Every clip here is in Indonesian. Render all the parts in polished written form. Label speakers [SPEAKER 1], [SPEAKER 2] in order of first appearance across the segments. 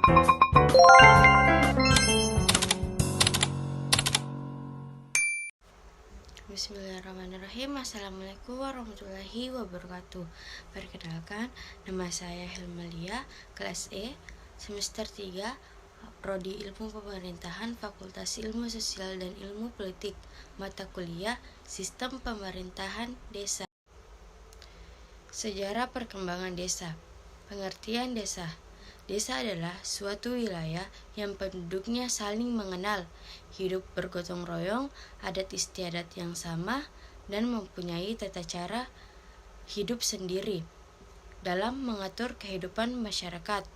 [SPEAKER 1] Bismillahirrahmanirrahim. Assalamualaikum warahmatullahi wabarakatuh. Perkenalkan, nama saya Hilmalia, kelas E, semester 3, Prodi Ilmu Pemerintahan, Fakultas Ilmu Sosial dan Ilmu Politik, mata kuliah Sistem Pemerintahan Desa. Sejarah perkembangan desa. Pengertian desa. Desa adalah suatu wilayah yang penduduknya saling mengenal, hidup bergotong royong, adat istiadat yang sama, dan mempunyai tata cara hidup sendiri dalam mengatur kehidupan masyarakat.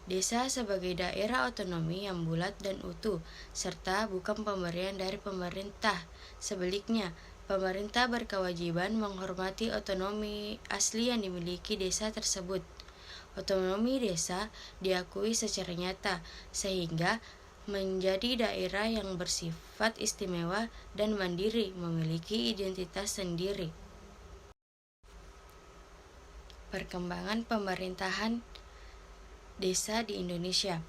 [SPEAKER 1] Desa sebagai daerah otonomi yang bulat dan utuh, serta bukan pemberian dari pemerintah. Sebaliknya, pemerintah berkewajiban menghormati otonomi asli yang dimiliki desa tersebut. Otonomi desa diakui secara nyata, sehingga menjadi daerah yang bersifat istimewa dan mandiri, memiliki identitas sendiri. Perkembangan pemerintahan desa di Indonesia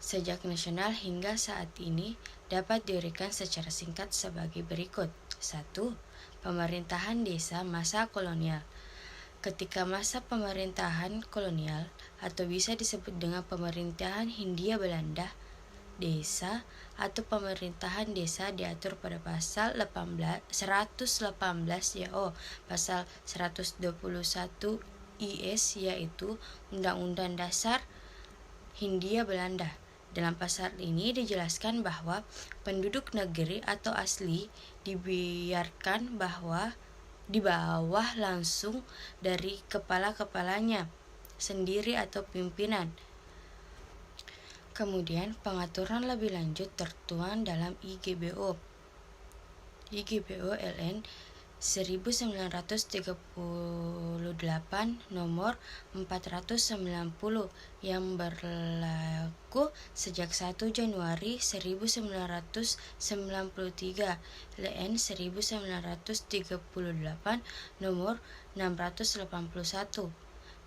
[SPEAKER 1] sejak nasional hingga saat ini dapat diuraikan secara singkat sebagai berikut. 1. Pemerintahan desa masa kolonial. Ketika masa pemerintahan kolonial atau bisa disebut dengan pemerintahan Hindia Belanda, desa atau pemerintahan desa diatur pada pasal 118 YO, pasal 121 IS yaitu Undang-Undang Dasar Hindia Belanda. Dalam pasal ini dijelaskan bahwa penduduk negeri atau asli dibiarkan di bawah langsung dari kepala-kepalanya sendiri atau pimpinan. Kemudian pengaturan lebih lanjut tertuang dalam IGBO LN 1938 nomor 490 yang berlaku sejak 1 Januari 1993, LN 1938 nomor 681.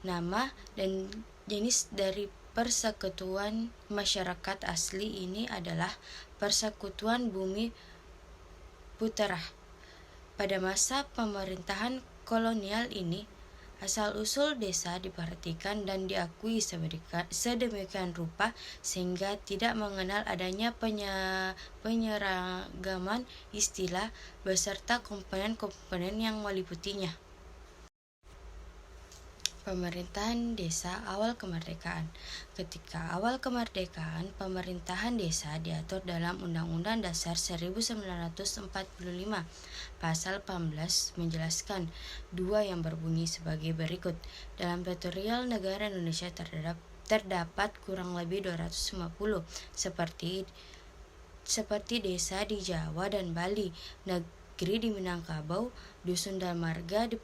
[SPEAKER 1] Nama dan jenis dari Persekutuan Masyarakat Asli ini adalah Persekutuan Bumi Puterah. Pada masa pemerintahan kolonial ini, asal-usul desa diperhatikan dan diakui sedemikian rupa sehingga tidak mengenal adanya penyeragaman istilah beserta komponen-komponen yang meliputinya. Pemerintahan desa awal kemerdekaan. Ketika awal kemerdekaan, pemerintahan desa diatur dalam Undang-Undang Dasar 1945. Pasal 18 menjelaskan dua yang berbunyi sebagai berikut. Dalam teritorial negara Indonesia terdapat kurang lebih 250 seperti desa di Jawa dan Bali, negeri di Minangkabau, dusun dan marga di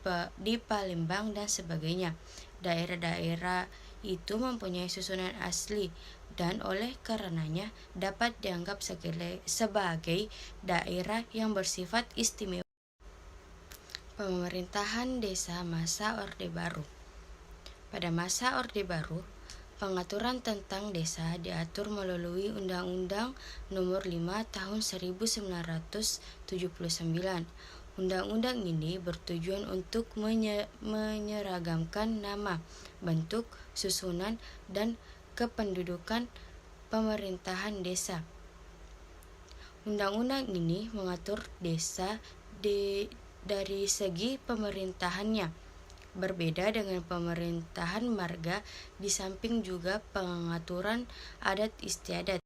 [SPEAKER 1] Palembang dan sebagainya. Daerah-daerah itu mempunyai susunan asli dan oleh karenanya dapat dianggap sebagai daerah yang bersifat istimewa. Pemerintahan desa masa Orde Baru. Pada masa Orde Baru, pengaturan tentang desa diatur melalui Undang-Undang Nomor 5 Tahun 1979. Undang-undang ini bertujuan untuk menyeragamkan nama, bentuk, susunan, dan kependudukan pemerintahan desa. Undang-undang ini mengatur desa dari segi pemerintahannya, berbeda dengan pemerintahan marga, di samping juga pengaturan adat istiadat.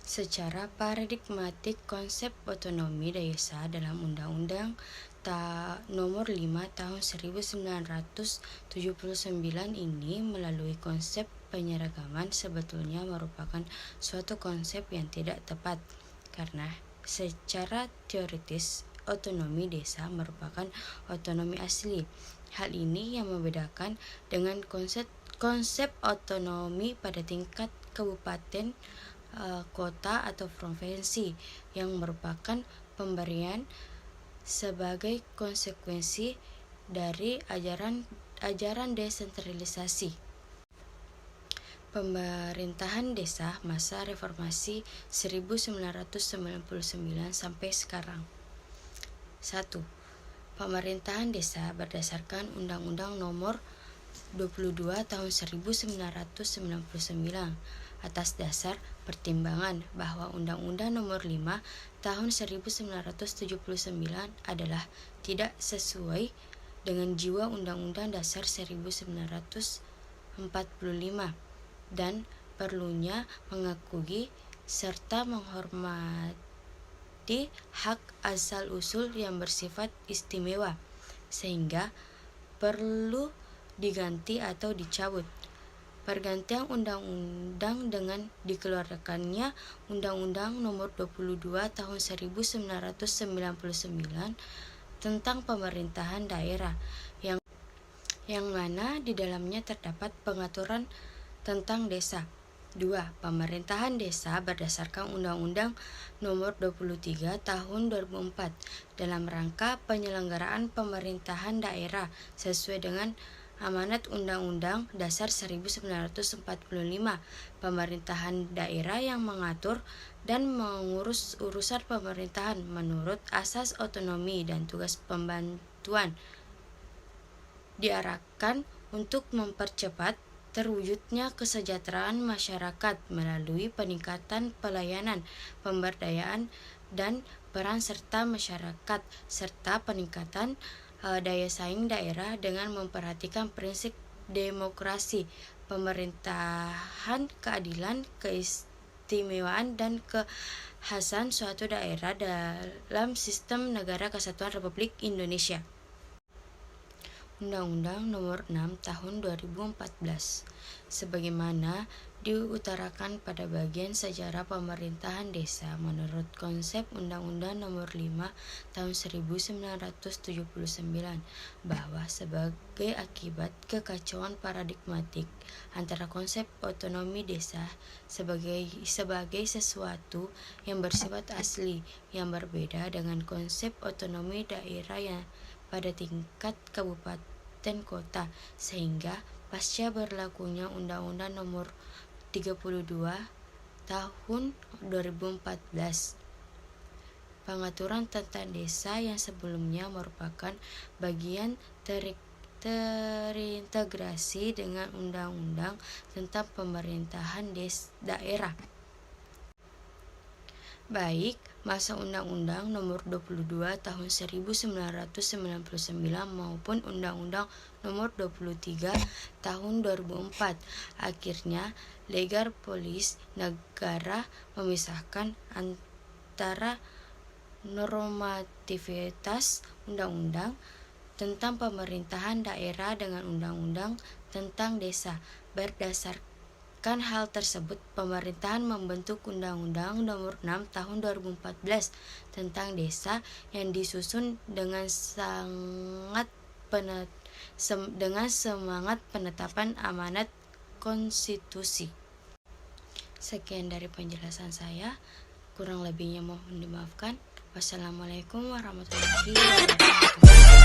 [SPEAKER 1] Secara paradigmatik, konsep otonomi desa dalam Undang-Undang Nomor 5 Tahun 1979 ini melalui konsep penyeragaman sebetulnya merupakan suatu konsep yang tidak tepat, karena secara teoritis otonomi desa merupakan otonomi asli. Hal ini yang membedakan dengan konsep otonomi pada tingkat kabupaten, kota atau provinsi yang merupakan pemberian sebagai konsekuensi dari ajaran desentralisasi. Pemerintahan desa masa reformasi 1999 sampai sekarang. 1. Pemerintahan desa berdasarkan Undang-Undang Nomor 22 Tahun 1999 atas dasar pertimbangan bahwa Undang-Undang Nomor 5 Tahun 1979 adalah tidak sesuai dengan jiwa Undang-Undang Dasar 1945 dan perlunya mengakui serta menghormati hak asal-usul yang bersifat istimewa, sehingga perlu diganti atau dicabut. Pergantian undang-undang dengan dikeluarkannya Undang-Undang Nomor 22 Tahun 1999 tentang pemerintahan daerah yang mana di dalamnya terdapat pengaturan tentang desa. 2. Pemerintahan desa berdasarkan Undang-Undang Nomor 23 Tahun 2004 dalam rangka penyelenggaraan pemerintahan daerah sesuai dengan amanat Undang-Undang Dasar 1945. Pemerintahan daerah yang mengatur dan mengurus urusan pemerintahan menurut asas otonomi dan tugas pembantuan diarahkan untuk mempercepat terwujudnya kesejahteraan masyarakat melalui peningkatan pelayanan, pemberdayaan, dan peran serta masyarakat, serta peningkatan daya saing daerah dengan memperhatikan prinsip demokrasi, pemerintahan, keadilan, keistimewaan, dan kekhasan suatu daerah dalam sistem negara kesatuan Republik Indonesia. Undang-Undang Nomor 6 Tahun 2014 sebagaimana diutarakan pada bagian sejarah pemerintahan desa menurut konsep Undang-Undang Nomor 5 Tahun 1979 bahwa sebagai akibat kekacauan paradigmatik antara konsep otonomi desa sebagai sesuatu yang bersifat asli yang berbeda dengan konsep otonomi daerah yang pada tingkat kabupaten kota, sehingga pasca berlakunya Undang-Undang Nomor 32 Tahun 2014 pengaturan tentang desa yang sebelumnya merupakan bagian terintegrasi dengan Undang-Undang tentang pemerintahan daerah. Baik masa Undang-Undang Nomor 22 Tahun 1999 maupun Undang-Undang Nomor 23 Tahun 2004. Akhirnya, legal polis negara memisahkan antara normativitas Undang-Undang tentang pemerintahan daerah dengan Undang-Undang tentang desa. Berdasarkan hal tersebut, pemerintahan membentuk Undang-Undang Nomor 6 Tahun 2014 tentang desa yang disusun dengan semangat penetapan amanat konstitusi. Sekian dari penjelasan saya, kurang lebihnya mohon dimaafkan. Wassalamualaikum warahmatullahi wabarakatuh.